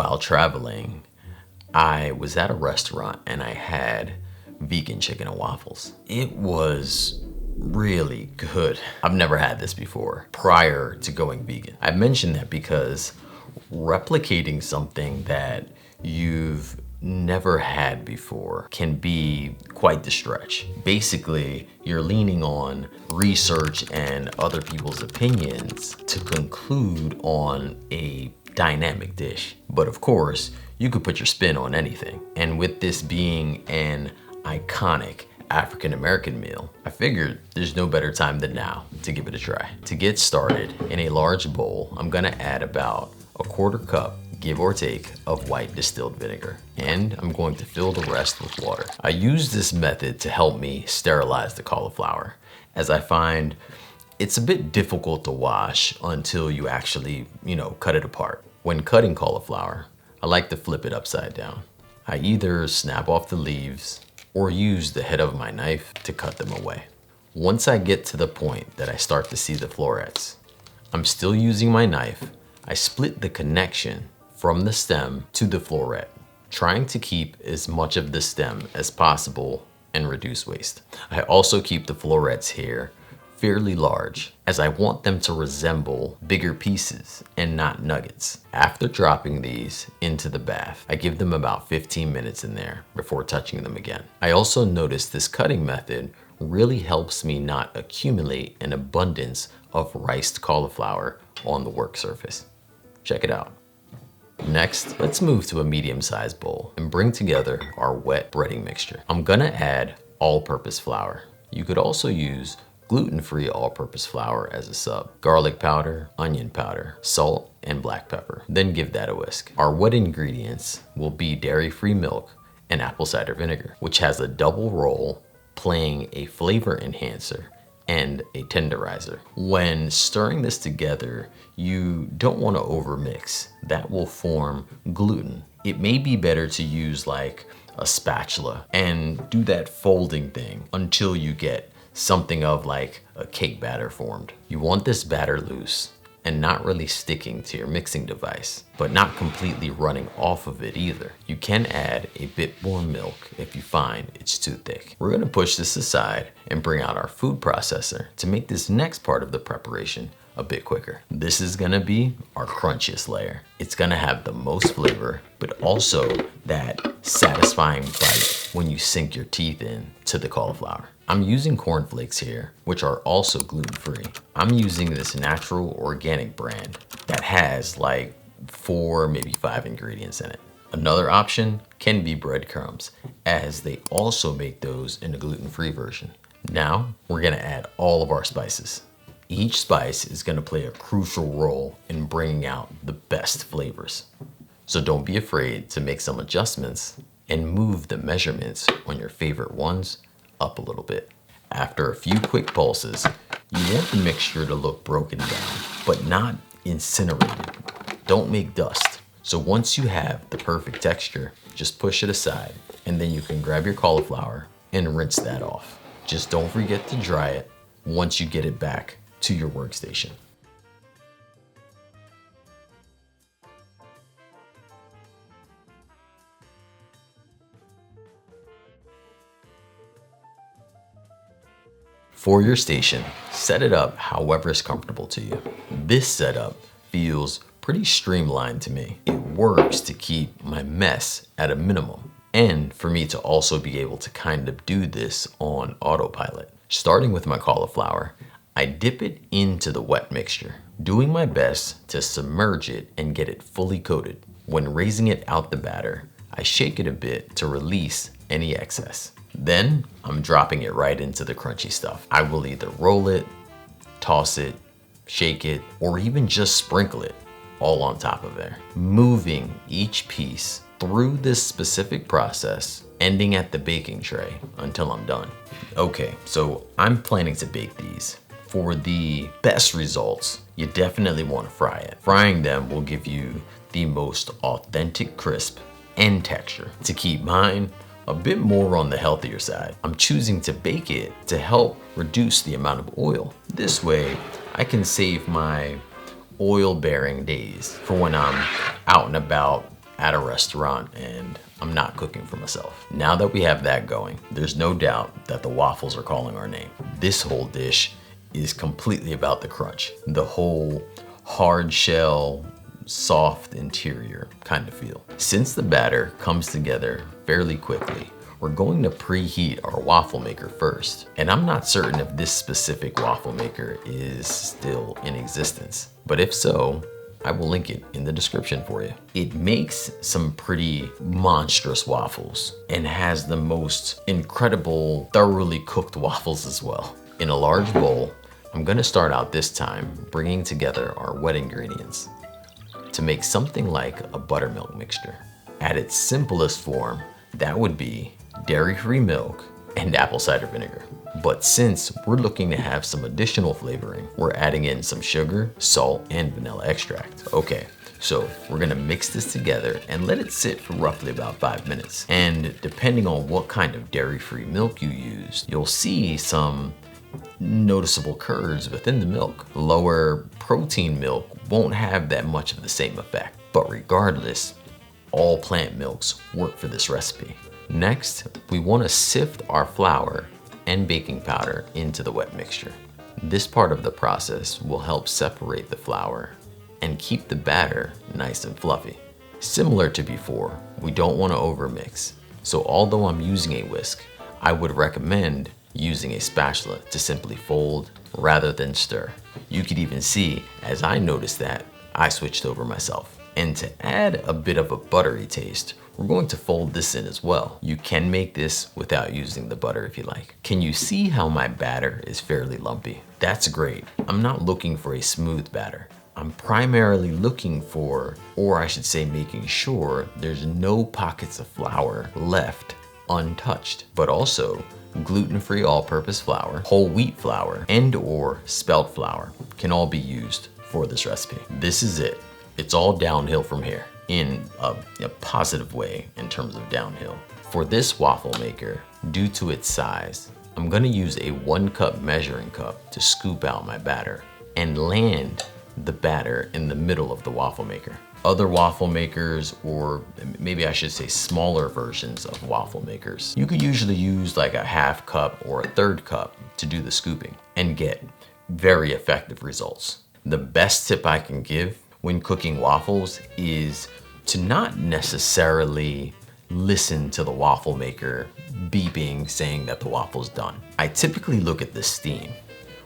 while traveling, I was at a restaurant and I had vegan chicken and waffles. It was really good. I've never had this before prior to going vegan. I mention that because replicating something that you've never had before can be quite the stretch. Basically, you're leaning on research and other people's opinions to conclude on a dynamic dish. But of course, you could put your spin on anything. And with this being an iconic African-American meal, I figured there's no better time than now to give it a try. To get started, in a large bowl, I'm gonna add about a 1/4 cup, give or take, of white distilled vinegar. And I'm going to fill the rest with water. I use this method to help me sterilize the cauliflower, as I find it's a bit difficult to wash until you actually, cut it apart. When cutting cauliflower, I like to flip it upside down. I either snap off the leaves or use the head of my knife to cut them away. Once I get to the point that I start to see the florets, I'm still using my knife. I split the connection from the stem to the floret, trying to keep as much of the stem as possible and reduce waste. I also keep the florets here fairly large, as I want them to resemble bigger pieces and not nuggets. After dropping these into the bath, I give them about 15 minutes in there before touching them again. I also noticed this cutting method really helps me not accumulate an abundance of riced cauliflower on the work surface. Check it out. Next, let's move to a medium-sized bowl and bring together our wet breading mixture. I'm gonna add all-purpose flour. You could also use gluten-free all-purpose flour as a sub. Garlic powder, onion powder, salt, and black pepper. Then give that a whisk. Our wet ingredients will be dairy-free milk and apple cider vinegar, which has a double role playing a flavor enhancer and a tenderizer. When stirring this together, you don't want to overmix. That will form gluten. It may be better to use like a spatula and do that folding thing until you get something of like a cake batter formed. You want this batter loose and not really sticking to your mixing device, but not completely running off of it either. You can add a bit more milk if you find it's too thick. We're gonna push this aside and bring out our food processor to make this next part of the preparation a bit quicker. This is gonna be our crunchiest layer. It's gonna have the most flavor, but also that satisfying bite when you sink your teeth in to the cauliflower. I'm using cornflakes here, which are also gluten-free. I'm using this natural organic brand that has like 4, maybe 5 ingredients in it. Another option can be breadcrumbs, as they also make those in a gluten-free version. Now, we're gonna add all of our spices. Each spice is gonna play a crucial role in bringing out the best flavors. So don't be afraid to make some adjustments and move the measurements on your favorite ones up a little bit. After a few quick pulses, you want the mixture to look broken down, but not incinerated. Don't make dust. So once you have the perfect texture, just push it aside, and then you can grab your cauliflower and rinse that off. Just don't forget to dry it once you get it back to your workstation. For your station, set it up however is comfortable to you. This setup feels pretty streamlined to me. It works to keep my mess at a minimum, and for me to also be able to kind of do this on autopilot. Starting with my cauliflower, I dip it into the wet mixture, doing my best to submerge it and get it fully coated. When raising it out the batter, I shake it a bit to release any excess. Then I'm dropping it right into the crunchy stuff. I will either roll it, toss it, shake it, or even just sprinkle it all on top of there. Moving each piece through this specific process, ending at the baking tray until I'm done. Okay, so I'm planning to bake these. For the best results, you definitely want to fry it. Frying them will give you the most authentic crisp and texture. To keep mine a bit more on the healthier side, I'm choosing to bake it to help reduce the amount of oil. This way, I can save my oil-bearing days for when I'm out and about at a restaurant and I'm not cooking for myself. Now that we have that going, there's no doubt that the waffles are calling our name. This whole dish is completely about the crunch, the whole hard shell, soft interior kind of feel. Since the batter comes together fairly quickly, we're going to preheat our waffle maker first. And I'm not certain if this specific waffle maker is still in existence, but if so, I will link it in the description for you. It makes some pretty monstrous waffles and has the most incredible, thoroughly cooked waffles as well. In a large bowl, I'm gonna start out this time bringing together our wet ingredients to make something like a buttermilk mixture. At its simplest form, that would be dairy-free milk and apple cider vinegar. But since we're looking to have some additional flavoring, we're adding in some sugar, salt, and vanilla extract. Okay, so we're gonna mix this together and let it sit for roughly about 5 minutes. And depending on what kind of dairy-free milk you use, you'll see some noticeable curds within the milk. Lower protein milk won't have that much of the same effect. But regardless, all plant milks work for this recipe. Next, we want to sift our flour and baking powder into the wet mixture. This part of the process will help separate the flour and keep the batter nice and fluffy. Similar to before, we don't want to overmix. So although I'm using a whisk, I would recommend using a spatula to simply fold rather than stir. You could even see, as I noticed that, I switched over myself. And to add a bit of a buttery taste, we're going to fold this in as well. You can make this without using the butter if you like. Can you see how my batter is fairly lumpy? That's great. I'm not looking for a smooth batter. I'm primarily looking for, or I should say making sure, there's no pockets of flour left untouched, but also gluten-free all-purpose flour, whole wheat flour, and or spelt flour can all be used for this recipe. This is it. It's all downhill from here in a positive way in terms of downhill. For this waffle maker, due to its size, I'm gonna use a 1 cup measuring cup to scoop out my batter and land the batter in the middle of the waffle maker. Other waffle makers, or maybe I should say smaller versions of waffle makers, you could usually use like a 1/2 cup or a 1/3 cup to do the scooping and get very effective results. The best tip I can give when cooking waffles is to not necessarily listen to the waffle maker beeping saying that the waffle's done. I typically look at the steam.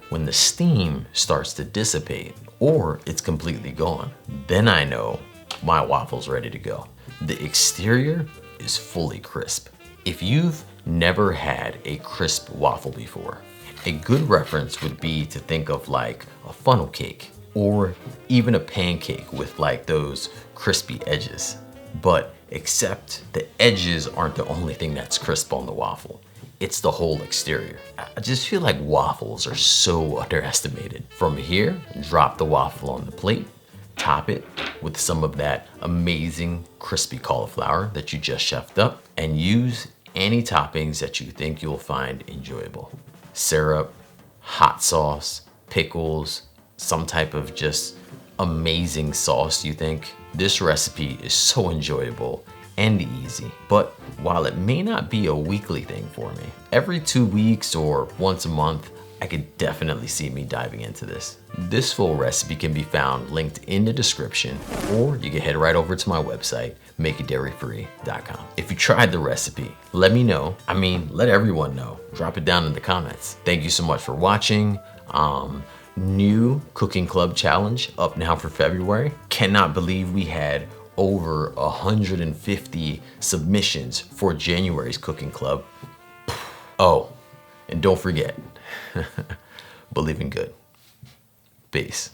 When the steam starts to dissipate or it's completely gone, then I know my waffle's ready to go. The exterior is fully crisp. If you've never had a crisp waffle before, a good reference would be to think of like a funnel cake or even a pancake with like those crispy edges. But except the edges aren't the only thing that's crisp on the waffle. It's the whole exterior. I just feel like waffles are so underestimated. From here, drop the waffle on the plate, top it with some of that amazing crispy cauliflower that you just chefed up, and use any toppings that you think you'll find enjoyable. Syrup, hot sauce, pickles, some type of just amazing sauce you think. This recipe is so enjoyable and easy, but while it may not be a weekly thing for me, every 2 weeks or once a month, I could definitely see me diving into this. This full recipe can be found linked in the description, or you can head right over to my website, makeitdairyfree.com. If you tried the recipe, let me know. I mean, let everyone know. Drop it down in the comments. Thank you so much for watching. New cooking club challenge up now for February. Cannot believe we had over 150 submissions for January's cooking club. Oh, and don't forget, believe in good. Peace.